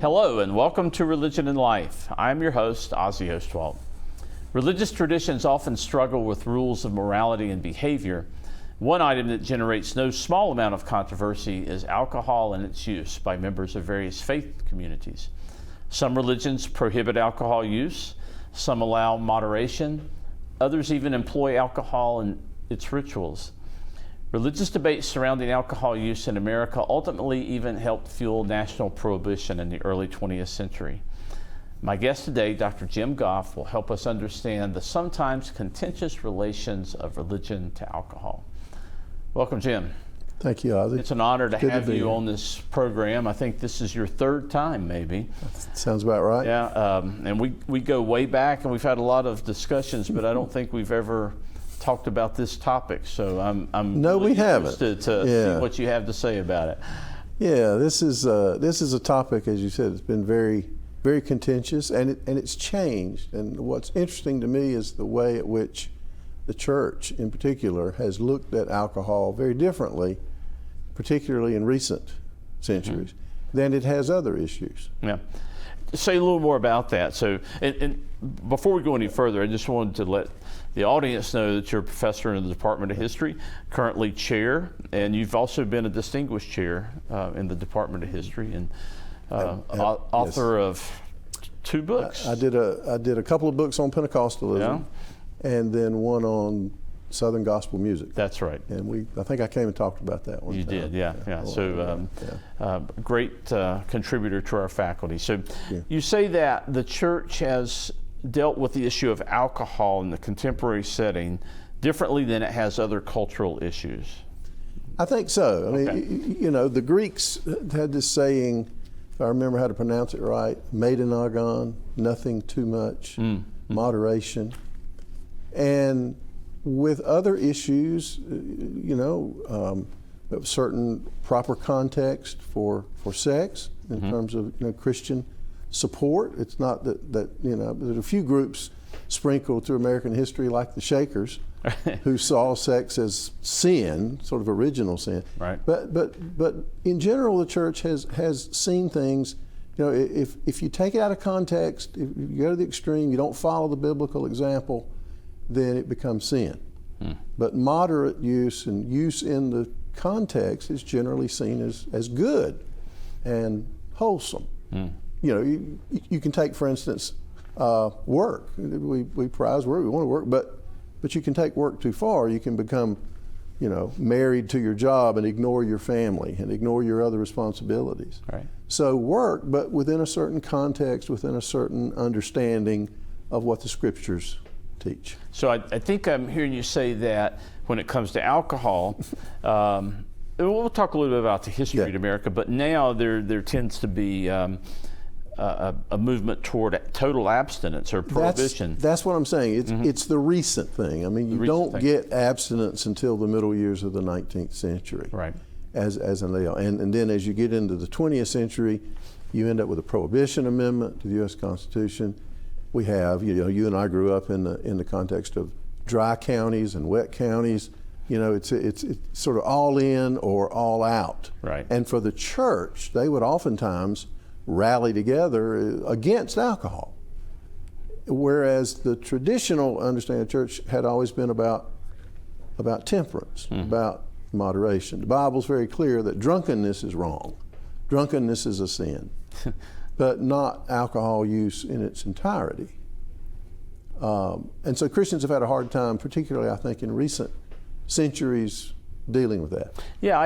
Hello and welcome to Religion and Life. I'm your host, Ozzie. Religious traditions often struggle with rules of morality and behavior. One item that generates no small amount of controversy is alcohol and its use by members of various faith communities. Some religions prohibit alcohol use, some allow moderation, others even employ alcohol in its rituals. Religious debates surrounding alcohol use in America ultimately even helped fuel national prohibition in the early 20th century. My guest today, Dr. Jim Goff, will help us understand the sometimes contentious relations of religion to alcohol. Welcome, Jim. Thank you, Ozzie. It's an honor to have you on this program. I think this is your third time, maybe. Sounds about right. Yeah, and we go way back, and we've had a lot of discussions, but I don't think we've ever talked about this topic, so I'm no, really we haven't. interested to see what you have to say about it. Yeah, this is a topic, as you said, it's been very, very contentious, and it's changed. And what's interesting to me is the way at which the church, in particular, has looked at alcohol very differently, particularly in recent centuries, than it has other issues. Yeah. Say a little more about that. So, and before we go any further, I just wanted to let the audience know that you're a professor in the Department of History, currently chair, and you've also been a distinguished chair in the Department of History, and author of two books. I did a couple of books on Pentecostalism, and then one on Southern gospel music. That's right. And I think I came and talked about that one. You did, yeah. So great contributor to our faculty. So you say that the church has dealt with the issue of alcohol in the contemporary setting differently than it has other cultural issues. I think so. I mean, you know, the Greeks had this saying, if I remember how to pronounce it right, medenagon, nothing too much, moderation. And with other issues, you know, certain proper context for sex in terms of Christian support. It's not that you know, there's a few groups sprinkled through American history like the Shakers who saw sex as sin, sort of original sin. Right. But in general, the church has seen things, you know, if you take it out of context, if you go to the extreme, you don't follow the biblical example, then it becomes sin. But moderate use and use in the context is generally seen as good and wholesome. You know, you can take, for instance, work. We prize work, we want to work, but you can take work too far. You can become, you know, married to your job and ignore your family and ignore your other responsibilities. Right. So work, but within a certain context, within a certain understanding of what the scriptures teach. So I think I'm hearing you say that when it comes to alcohol, we'll talk a little bit about the history of America, but now there tends to be a movement toward total abstinence or prohibition. That's what I'm saying. It's the recent thing. I mean, you don't get abstinence until the middle years of the 19th century. Right. As an ideal. And then as you get into the 20th century, you end up with a prohibition amendment to the U.S. Constitution. We have, you know, you and I grew up in the context of dry counties and wet counties. You know, it's sort of all in or all out. Right. And for the church, they would oftentimes rally together against alcohol. Whereas the traditional understanding of the church had always been about temperance, about moderation. The Bible's very clear that drunkenness is wrong. Drunkenness is a sin, but not alcohol use in its entirety. And so Christians have had a hard time, particularly I think in recent centuries, dealing with that. Yeah,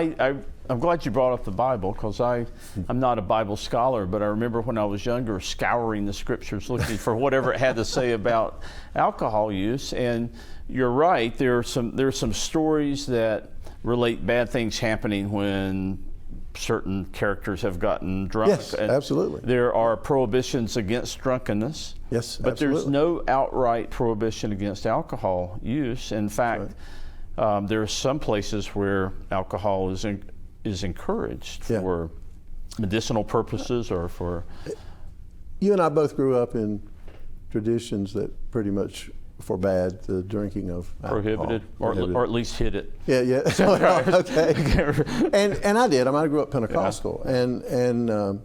I'm glad you brought up the Bible, because I'm not a Bible scholar, but I remember when I was younger scouring the scriptures looking for whatever it had to say about alcohol use. And you're right, there are some stories that relate bad things happening when certain characters have gotten drunk. Yes, absolutely. There are prohibitions against drunkenness. Yes, but absolutely. There's no outright prohibition against alcohol use. In fact, there are some places where alcohol is encouraged for medicinal purposes or for... You and I both grew up in traditions that pretty much forbade the drinking of alcohol. Prohibited. Or at least hid it. Yeah. Okay. And I did. I grew up Pentecostal, and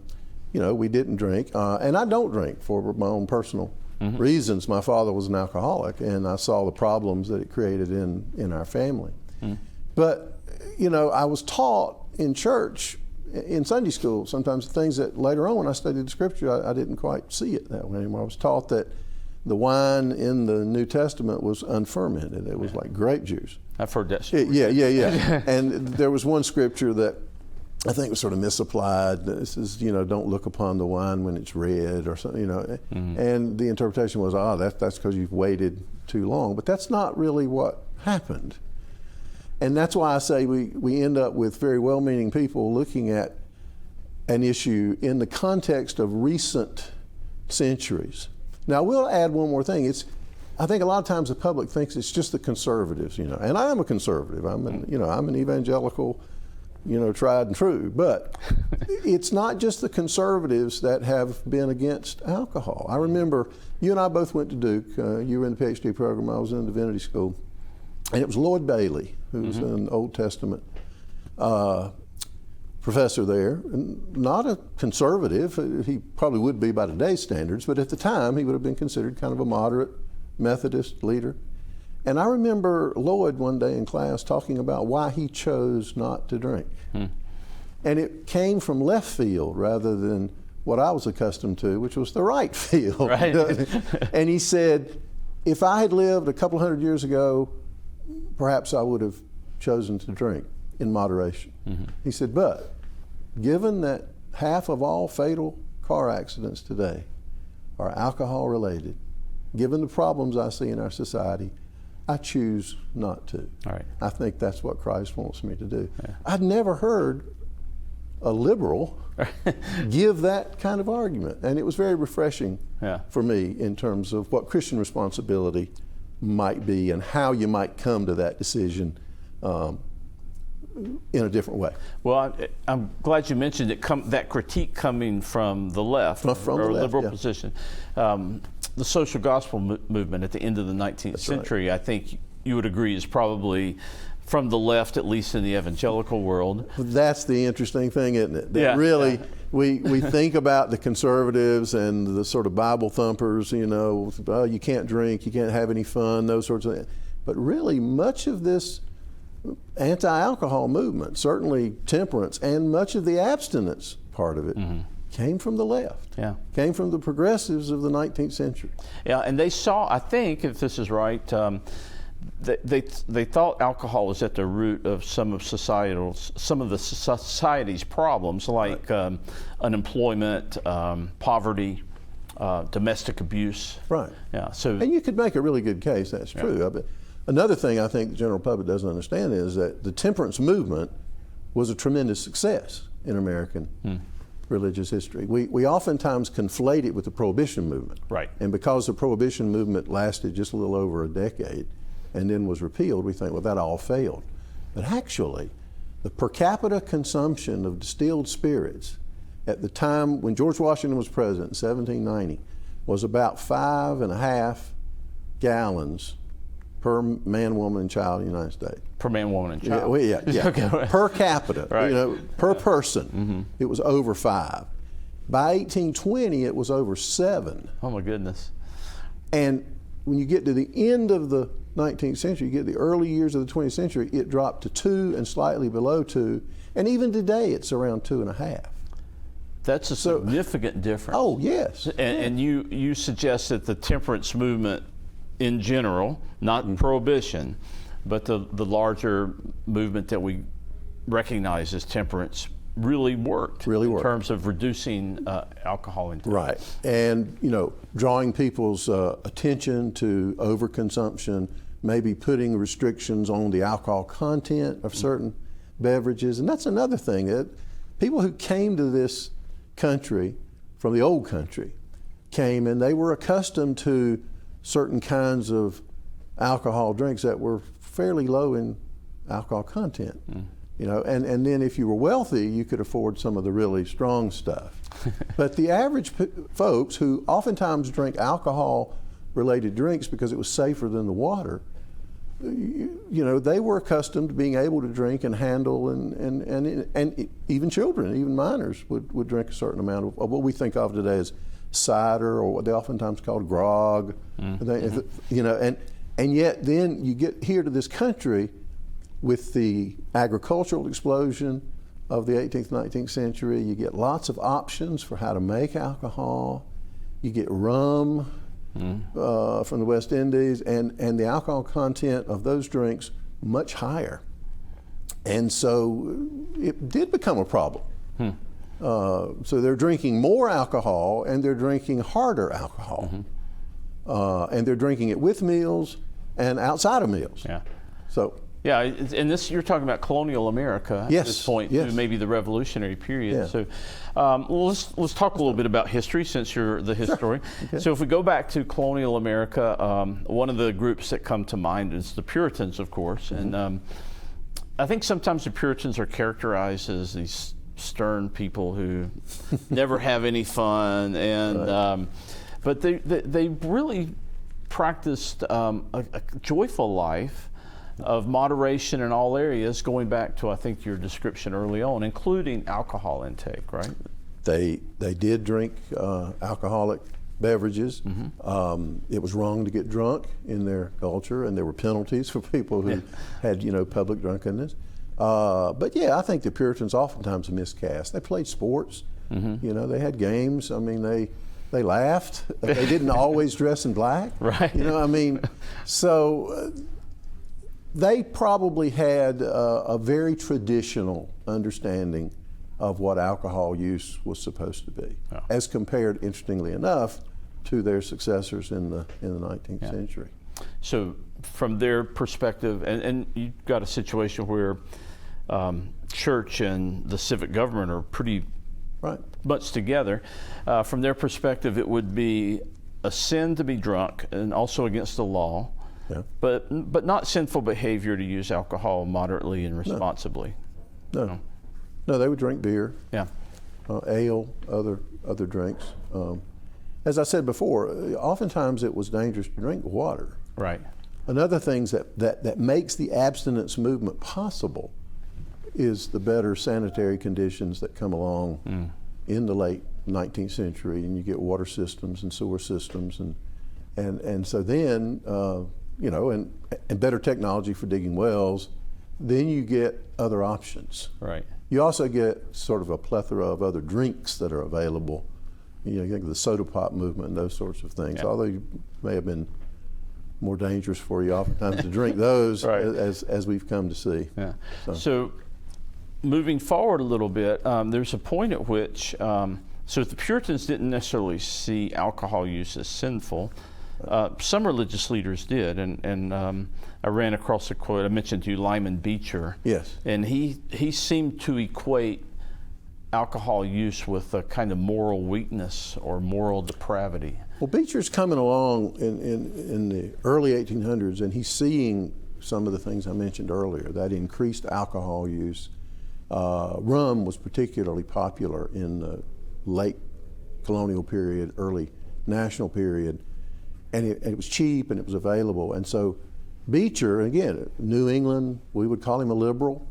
we didn't drink. And I don't drink for my own personal reasons. My father was an alcoholic, and I saw the problems that it created in our family. But, I was taught in church, in Sunday school, sometimes things that later on when I studied the scripture, I didn't quite see it that way anymore. I was taught that the wine in the New Testament was unfermented. It was like grape juice. I've heard that story. Yeah. And there was one scripture that I think was sort of misapplied. This is, don't look upon the wine when it's red or something, And the interpretation was, that's because you've waited too long. But that's not really what happened. And that's why I say we end up with very well-meaning people looking at an issue in the context of recent centuries. Now, we'll add one more thing. I think a lot of times the public thinks it's just the conservatives, and I am a conservative. I'm an evangelical, tried and true. But it's not just the conservatives that have been against alcohol. I remember you and I both went to Duke. You were in the PhD program. I was in divinity school. And it was Lloyd Bailey, who was an Old Testament professor there, and not a conservative. He probably would be by today's standards, but at the time he would have been considered kind of a moderate Methodist leader. And I remember Lloyd one day in class talking about why he chose not to drink. And it came from left field rather than what I was accustomed to, which was the right field. Right. And he said, if I had lived a couple hundred years ago, perhaps I would have chosen to drink in moderation. He said, but given that half of all fatal car accidents today are alcohol related, given the problems I see in our society, I choose not to. All right. I think that's what Christ wants me to do. Yeah. I'd never heard a liberal give that kind of argument, and it was very refreshing for me in terms of what Christian responsibility might be and how you might come to that decision in a different way. Well, I'm glad you mentioned it. That critique coming from the left, from or the left, liberal position. The social gospel movement at the end of the 19th century, right. I think you would agree, is probably from the left, at least in the evangelical world. That's the interesting thing, isn't it? That really, we think about the conservatives and the sort of Bible thumpers, you can't drink, you can't have any fun, those sorts of things. But really, much of this anti-alcohol movement, certainly temperance, and much of the abstinence part of it, came from the left. Came from the progressives of the 19th century. Yeah, and they saw, I think, if this is right, they thought alcohol was at the root of some of the society's problems, like unemployment, poverty, domestic abuse. Right. Yeah. And you could make a really good case. That's true. But another thing I think the general public doesn't understand is that the temperance movement was a tremendous success in American religious history. We oftentimes conflate it with the prohibition movement. Right. And because the prohibition movement lasted just a little over a decade and then was repealed, we think, well, that all failed. But actually, the per capita consumption of distilled spirits at the time when George Washington was president in 1790 was about 5.5 gallons per man, woman, and child in the United States. Per man, woman, and child. Okay. Per capita, per person, it was over 5. By 1820, it was over 7. Oh my goodness! And when you get to the end of the 19th century, you get the early years of the 20th century, it dropped to 2 and slightly below 2, and even today, it's around 2.5. That's a significant difference. Oh yes. And you suggest that the temperance movement in general, not prohibition, but the larger movement that we recognize as temperance really worked in terms of reducing alcohol intake. Right. And, drawing people's attention to overconsumption, maybe putting restrictions on the alcohol content of certain beverages. And that's another thing, that people who came to this country from the old country came and they were accustomed to certain kinds of alcohol drinks that were fairly low in alcohol content. And then if you were wealthy, you could afford some of the really strong stuff. But the average folks who oftentimes drink alcohol-related drinks because it was safer than the water they were accustomed to being able to drink and handle, and even children, even minors, would drink a certain amount of what we think of today as cider, or what they oftentimes call grog. And yet then you get here to this country with the agricultural explosion of the 18th, 19th century. You get lots of options for how to make alcohol. You get rum from the West Indies, and the alcohol content of those drinks much higher. And so it did become a problem. So they're drinking more alcohol, and they're drinking harder alcohol. And they're drinking it with meals and outside of meals. Yeah. So. Yeah, and this, you're talking about colonial America at this point, through maybe the Revolutionary period. Yeah. So let's talk a little bit about history, since you're the historian. Sure. Okay. So if we go back to colonial America, one of the groups that come to mind is the Puritans, of course. And I think sometimes the Puritans are characterized as these stern people who never have any fun, and but they really practiced a joyful life of moderation in all areas, going back to, I think, your description early on, including alcohol intake, right? They did drink alcoholic beverages. It was wrong to get drunk in their culture, and there were penalties for people who had, public drunkenness. But yeah, I think the Puritans oftentimes miscast. They played sports. They had games. I mean, they laughed. They didn't always dress in black. Right. So they probably had a very traditional understanding of what alcohol use was supposed to be, as compared, interestingly enough, to their successors in the 19th century. So from their perspective, and you've got a situation where church and the civic government are pretty much together. From their perspective, it would be a sin to be drunk, and also against the law. Yeah. But not sinful behavior to use alcohol moderately and responsibly. No, they would drink beer. Yeah. Ale, other drinks. As I said before, oftentimes it was dangerous to drink water. Right. Another thing that makes the abstinence movement possible is the better sanitary conditions that come along in the late 19th century, and you get water systems and sewer systems, and so then and better technology for digging wells, then you get other options. Right. You also get sort of a plethora of other drinks that are available. You think of the soda pop movement and those sorts of things, although you may have been more dangerous for you oftentimes to drink those, as we've come to see. Yeah. So moving forward a little bit, there's a point at which, so the Puritans didn't necessarily see alcohol use as sinful. Some religious leaders did, and I ran across a quote. I mentioned to you Lyman Beecher. Yes. And he seemed to equate alcohol use with a kind of moral weakness or moral depravity. Well, Beecher's coming along in the early 1800s, and he's seeing some of the things I mentioned earlier, that increased alcohol use. Rum was particularly popular in the late colonial period, early national period. And it was cheap and it was available. And so Beecher, again, New England, we would call him a liberal,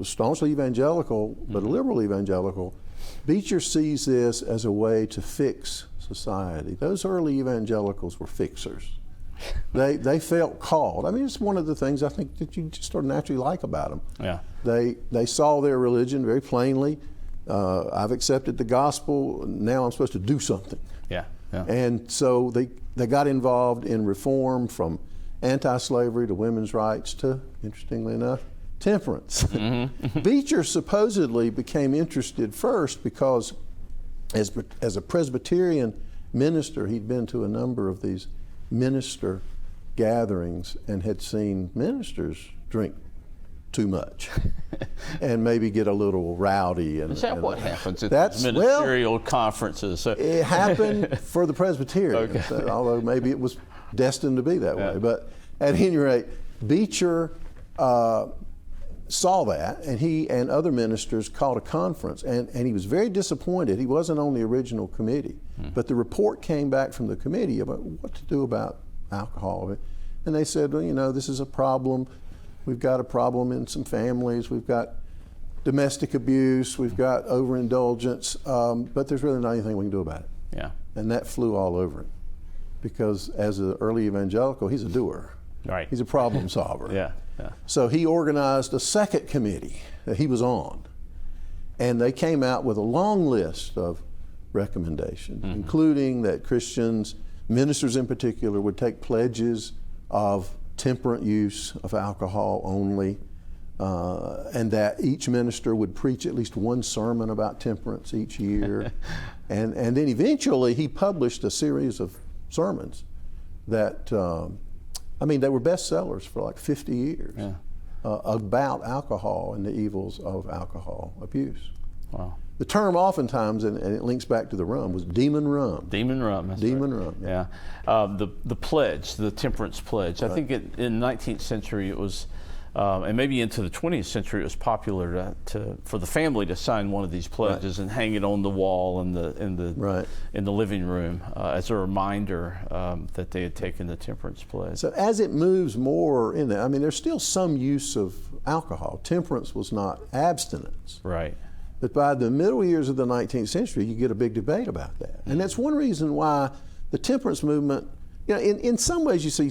staunchly evangelical, but a liberal evangelical. Beecher sees this as a way to fix society. Those early evangelicals were fixers. They felt called. I mean, it's one of the things I think that you just sort of naturally like about them. Yeah. They saw their religion very plainly. I've accepted the gospel, now I'm supposed to do something. Yeah. And so they got involved in reform, from anti-slavery to women's rights to, interestingly enough, temperance. Beecher supposedly became interested first because as a Presbyterian minister, he'd been to a number of these minister gatherings and had seen ministers drink too much and maybe get a little rowdy. Is that what happens at these ministerial conferences? So. It happened for the Presbyterians, although maybe it was destined to be that way. But at any rate, Beecher saw that, and he and other ministers called a conference, and he was very disappointed. He wasn't on the original committee, but the report came back from the committee about what to do about alcohol. And they said, well, you know, this is a problem. We've got a problem in some families. We've got domestic abuse. We've got overindulgence. But there's really not anything we can do about it. Yeah. And that flew all over him. Because as an early evangelical, he's a doer. Right. He's a problem solver. Yeah. So he organized a second committee that he was on. And they came out with a long list of recommendations, including that Christians, ministers in particular, would take pledges of temperate use of alcohol only, and that each minister would preach at least one sermon about temperance each year. and then eventually he published a series of sermons that, they were bestsellers for like 50 years about alcohol and the evils of alcohol abuse. Wow. The term oftentimes, and it links back to the rum, was demon rum. Demon rum. That's demon right. rum. Yeah. The pledge, the temperance pledge. I think in the 19th century it was, and maybe into the 20th century, it was popular for the family to sign one of these pledges and hang it on the wall in the living room as a reminder that they had taken the temperance pledge. So as it moves more in there, there's still some use of alcohol. Temperance was not abstinence. Right. But by the middle years of the 19th century, you get a big debate about that. And that's one reason why the temperance movement, in some ways you see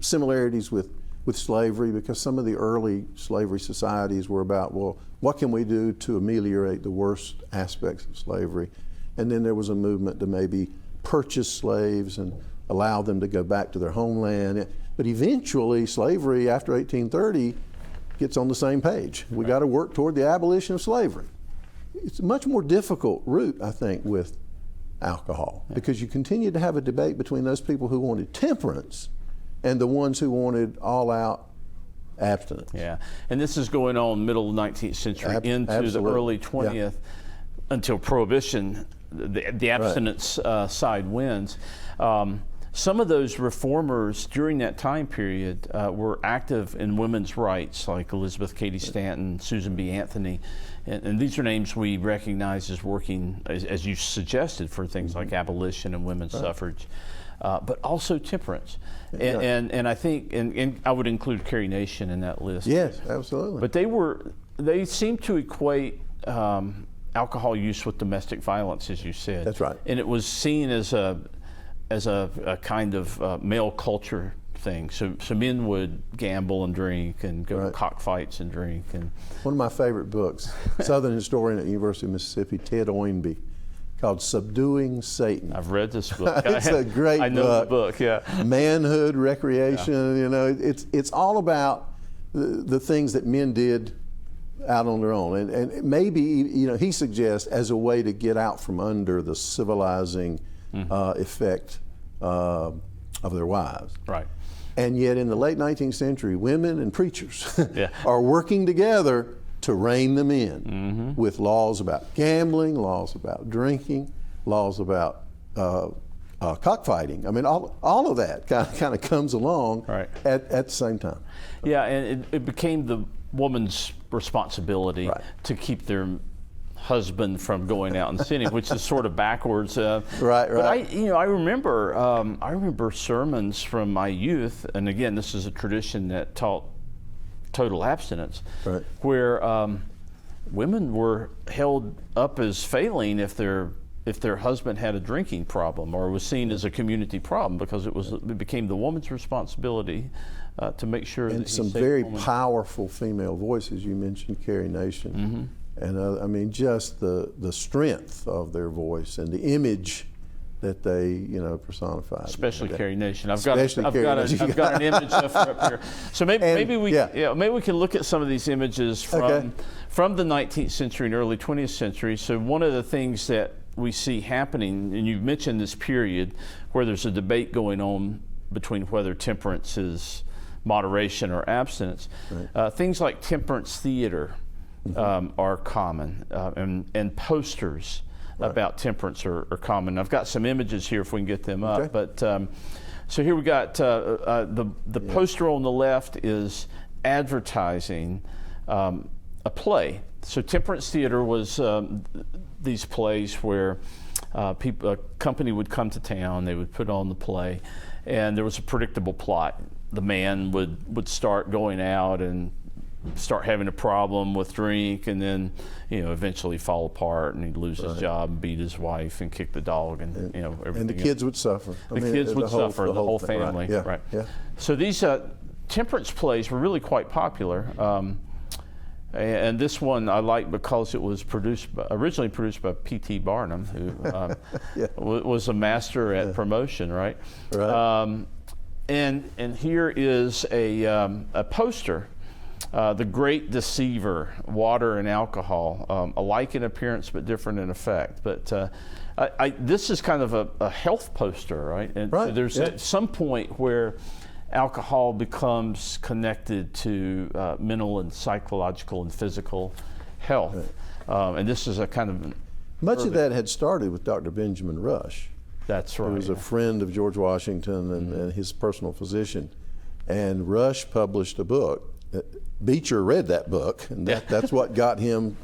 similarities with slavery, because some of the early slavery societies were about, well, what can we do to ameliorate the worst aspects of slavery? And then there was a movement to maybe purchase slaves and allow them to go back to their homeland. But eventually, slavery after 1830 gets on the same page. We got to work toward the abolition of slavery. It's a much more difficult route, I think, with alcohol, because you continue to have a debate between those people who wanted temperance and the ones who wanted all-out abstinence. Yeah, and this is going on middle 19th century into the early 20th until prohibition, the abstinence side wins. Some of those reformers during that time period were active in women's rights, like Elizabeth Cady Stanton, Susan B. Anthony, and these are names we recognize as working, as you suggested, for things like abolition and women's suffrage, but also temperance. And I think, and I would include Carrie Nation in that list. Yes, absolutely. But they seem to equate alcohol use with domestic violence, as you said. That's right. And it was seen as a kind of male culture thing. So men would gamble and drink and go to cockfights and drink. And one of my favorite books, Southern historian at the University of Mississippi, Ted Oinby, called Subduing Satan. I've read this book. It's a great book. I know the book, yeah. Manhood, recreation, it's all about the things that men did out on their own. And maybe, he suggests as a way to get out from under the civilizing effect of their wives. Right. And yet in the late 19th century, women and preachers are working together to rein them in with laws about gambling, laws about drinking, laws about cockfighting. All of that kind of comes along at the same time. Yeah, and it became the woman's responsibility to keep their husband from going out and sinning, which is sort of backwards. Right. But I remember sermons from my youth, and again, this is a tradition that taught total abstinence, where women were held up as failing if their husband had a drinking problem or was seen as a community problem, because it became the woman's responsibility to make sure and that some very powerful female voices. You mentioned Carrie Nation. And just the strength of their voice and the image that they personified. Especially Carrie Nation. I've got an image up here. So maybe we can look at some of these images from the 19th century and early 20th century. So one of the things that we see happening, and you've mentioned this period where there's a debate going on between whether temperance is moderation or abstinence. Things like temperance theater are common, and posters about temperance are common. I've got some images here if we can get them up. But so here we got the poster on the left is advertising a play. So temperance theater was these plays where a company would come to town, they would put on the play, and there was a predictable plot. The man would start going out and start having a problem with drink, and then eventually fall apart, and he'd lose his job, and beat his wife, and kick the dog, and everything. And the kids would suffer. The kids would suffer. The whole family. Right. Yeah. So these temperance plays were really quite popular. And this one I like because it was originally produced by P.T. Barnum, who was a master at promotion, right? Right. And here is a poster, The Great Deceiver, Water and Alcohol, alike in appearance but different in effect. But this is kind of a health poster, right? And right. So there's at some point where alcohol becomes connected to mental and psychological and physical health. Right. And this is a kind of much of that had started with Dr. Benjamin Rush. That's right. Who was a friend of George Washington and his personal physician. And Rush published a book. Beecher read that book, and that's what got him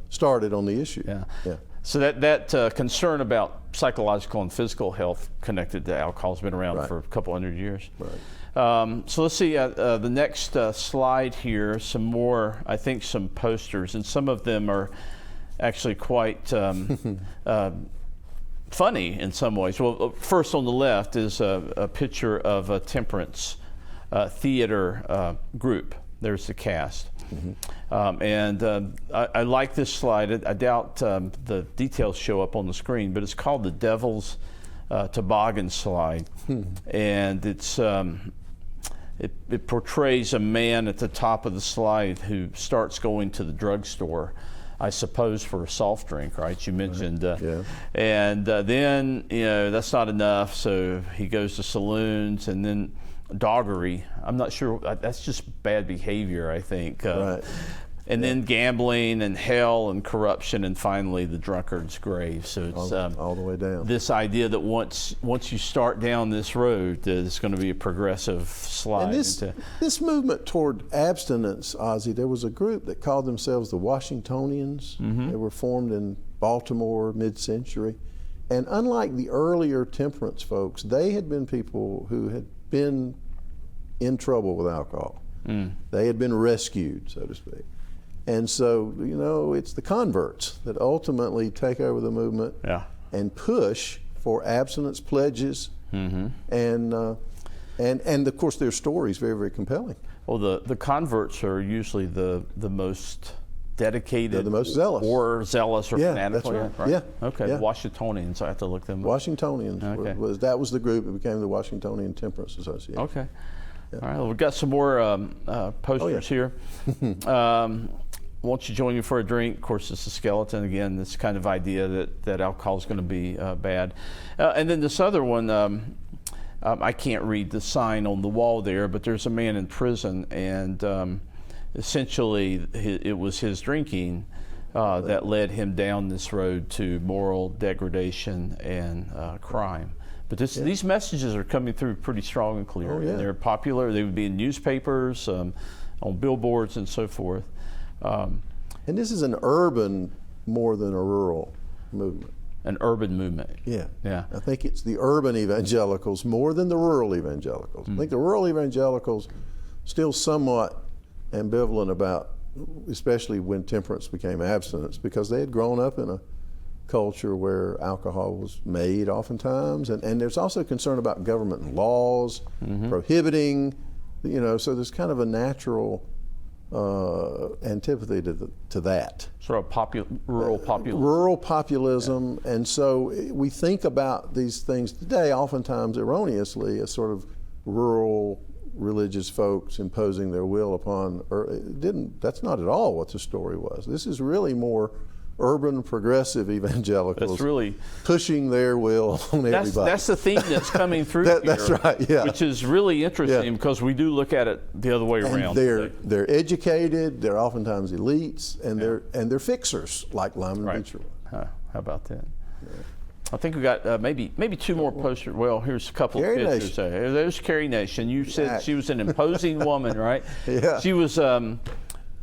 started on the issue. Yeah. So that concern about psychological and physical health connected to alcohol has been around for a couple hundred years. Right. So let's see the next slide here. Some more, I think, some posters, and some of them are actually quite funny in some ways. Well, first on the left is a picture of a Temperance theater group. There's the cast. Mm-hmm. I like this slide. I doubt the details show up on the screen, but it's called the Devil's Toboggan slide. And it's it portrays a man at the top of the slide who starts going to the drugstore, I suppose, for a soft drink, right? You mentioned, and then that's not enough, so he goes to saloons, and then doggery. I'm not sure. That's just bad behavior, I think. Right. And then gambling and hell and corruption, and finally the drunkard's grave. So it's all the way down. This idea that once you start down this road, there's going to be a progressive slide. And this movement toward abstinence, Ozzie, there was a group that called themselves the Washingtonians. Mm-hmm. They were formed in Baltimore mid-century. And unlike the earlier temperance folks, they had been people who had been in trouble with alcohol. They had been rescued, so to speak. And so, it's the converts that ultimately take over the movement and push for abstinence pledges. Mm-hmm. And of course, their story is very, very compelling. Well, the converts are usually the most dedicated, they're the most zealous, or fanatical. That's right. Yeah. Okay. The Washingtonians. I have to look them up. Washingtonians. Okay. That was the group that became the Washingtonian Temperance Association. Okay. Yeah. All right. Well, we've got some more posters here. Won't you join me for a drink? Of course, it's a skeleton again. This kind of idea that alcohol is going to be bad. And then this other one. I can't read the sign on the wall there, but there's a man in prison, and essentially it was his drinking that led him down this road to moral degradation and crime. But these messages are coming through pretty strong and clear. And they're popular. They would be in newspapers, on billboards, and so forth. And this is an urban more than a rural movement. An urban movement. Yeah. I think it's the urban evangelicals more than the rural evangelicals. I think the rural evangelicals still somewhat ambivalent about, especially when temperance became abstinence, because they had grown up in a culture where alcohol was made oftentimes, and there's also concern about government laws prohibiting, so there's kind of a natural antipathy to that. Sort of rural populism. Rural populism, and so we think about these things today oftentimes erroneously as sort of rural religious folks imposing their will upon. That's not at all what the story was. This is really more urban progressive evangelicals. That's really pushing their will on everybody. That's the theme that's coming through here. That's right, yeah. Which is really interesting because we do look at it the other way around. They're educated, they're oftentimes elites, and they're fixers like Lyman Beecher. How about that? Yeah. I think we got maybe two more posters. Well, here's a couple of pictures. There's Carrie Nation. You said she was an imposing woman, right? Yeah. She was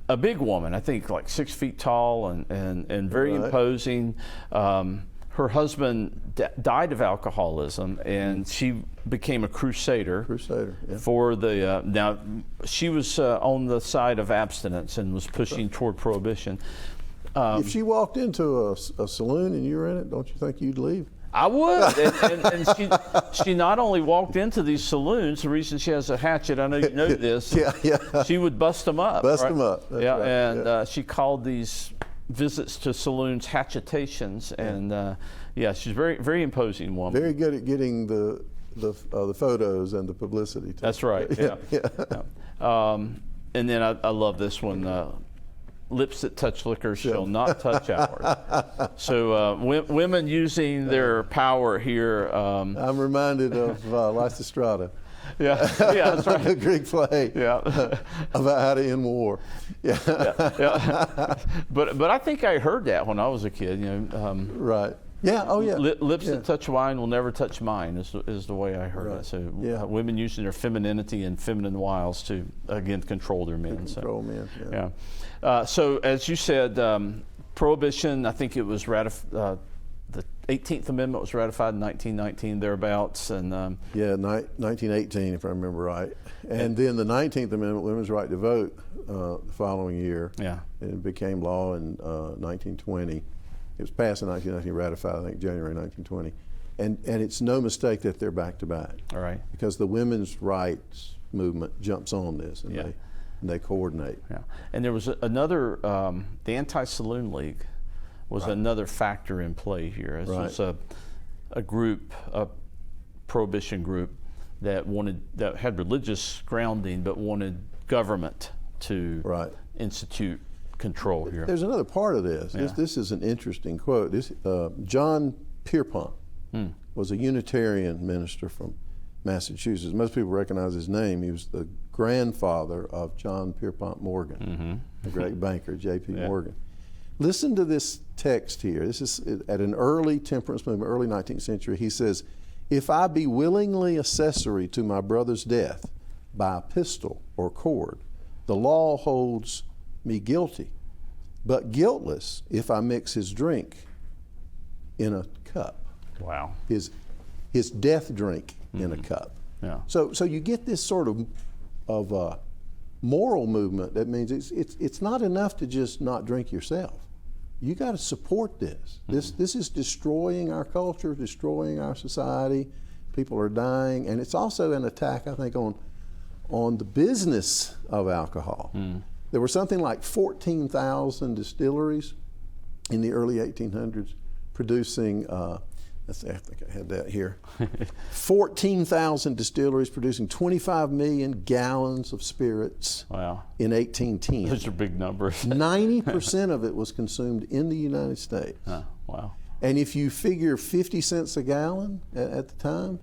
a big woman, I think like 6 feet tall and very imposing. her husband died of alcoholism, and she became a crusader. Yeah. For the now she was on the side of abstinence and was pushing toward prohibition. If she walked into a saloon and you were in it, don't you think you'd leave? I would. And she not only walked into these saloons, the reason she has a hatchet, I know you know this, she would bust them up. Bust them up. That's right. And she called these visits to saloons hatchetations. And she's a very, very imposing woman. Very good at getting the photos and the publicity. That's right. And then I love this one. Lips that touch liquor shall not touch ours. So women using their power here. I'm reminded of Lysistrata. Yeah, that's right. The Greek play. Yeah. About how to end war. Yeah. But I think I heard that when I was a kid. Right. Yeah. Oh yeah. Lips that touch wine will never touch mine is the way I heard it. So women using their femininity and feminine wiles to again control their men. Control men. Yeah. So as you said, prohibition. I think it was ratified. The 18th Amendment was ratified in 1919 thereabouts, and 1918 if I remember right. And then the 19th Amendment, women's right to vote, the following year. Yeah. And it became law in 1920. It was passed in 1919, ratified, I think, January 1920. And it's no mistake that they're back to back. All right. Because the women's rights movement jumps on this, and they coordinate. Yeah. And there was another, the Anti-Saloon League was another factor in play here. This was a group, a prohibition group that had religious grounding, but wanted government to institute control here. There's another part of this. Yeah. This is an interesting quote. John Pierpont was a Unitarian minister from Massachusetts. Most people recognize his name. He was the grandfather of John Pierpont Morgan, the great banker, J.P. Morgan. Listen to this text here. This is at an early temperance movement, early 19th century. He says, "If I be willingly accessory to my brother's death by a pistol or cord, the law holds me guilty, but guiltless if I mix his drink in a cup." Wow. His death drink in a cup. Yeah. So you get this sort of moral movement that means it's not enough to just not drink yourself. You got to support this. This is destroying our culture, destroying our society. People are dying, and it's also an attack, I think, on the business of alcohol. There were something like 14,000 distilleries in the early 1800s producing, let's see, I think I had that here. 14,000 distilleries producing 25 million gallons of spirits in 1810. Those are big numbers. 90% of it was consumed in the United States. Wow. And if you figure 50 cents a gallon at the time,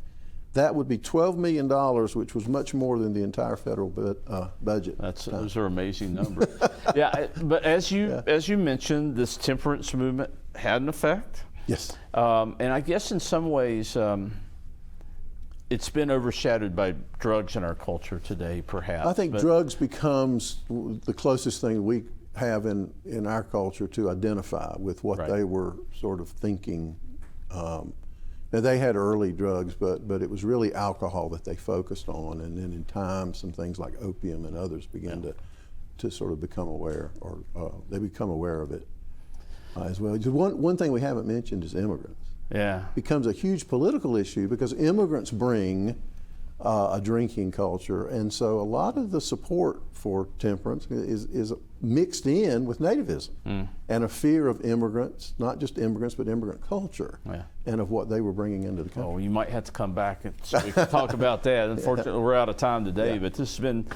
that would be $12 million, which was much more than the entire federal budget. Those are amazing numbers. But as you mentioned, this temperance movement had an effect. Yes. And I guess in some ways, it's been overshadowed by drugs in our culture today, perhaps. I think drugs becomes the closest thing we have in our culture to identify with what they were sort of thinking. Now they had early drugs, but it was really alcohol that they focused on, and then in time some things like opium and others began to sort of become aware, or they become aware of it as well. Just one thing we haven't mentioned is immigrants. Yeah. Becomes a huge political issue because immigrants bring a drinking culture, and so a lot of the support for temperance is mixed in with nativism and a fear of immigrants, not just immigrants, but immigrant culture, and of what they were bringing into the country. Oh, you might have to come back so we can talk about that. Unfortunately, we're out of time today, but this has been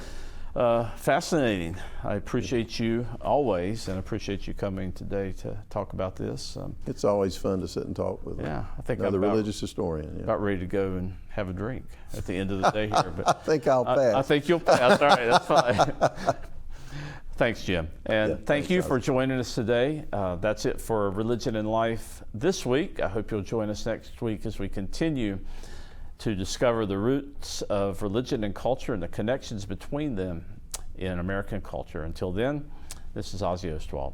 fascinating. I appreciate you always, and I appreciate you coming today to talk about this. It's always fun to sit and talk with I think another religious historian. About ready to go and have a drink at the end of the day here. But I think I'll pass. I think you'll pass. All right, that's fine. Thanks, Jim. And thank you for joining us today. That's it for Religion and Life this week. I hope you'll join us next week as we continue to discover the roots of religion and culture and the connections between them in American culture. Until then, this is Ozzie Ostwald.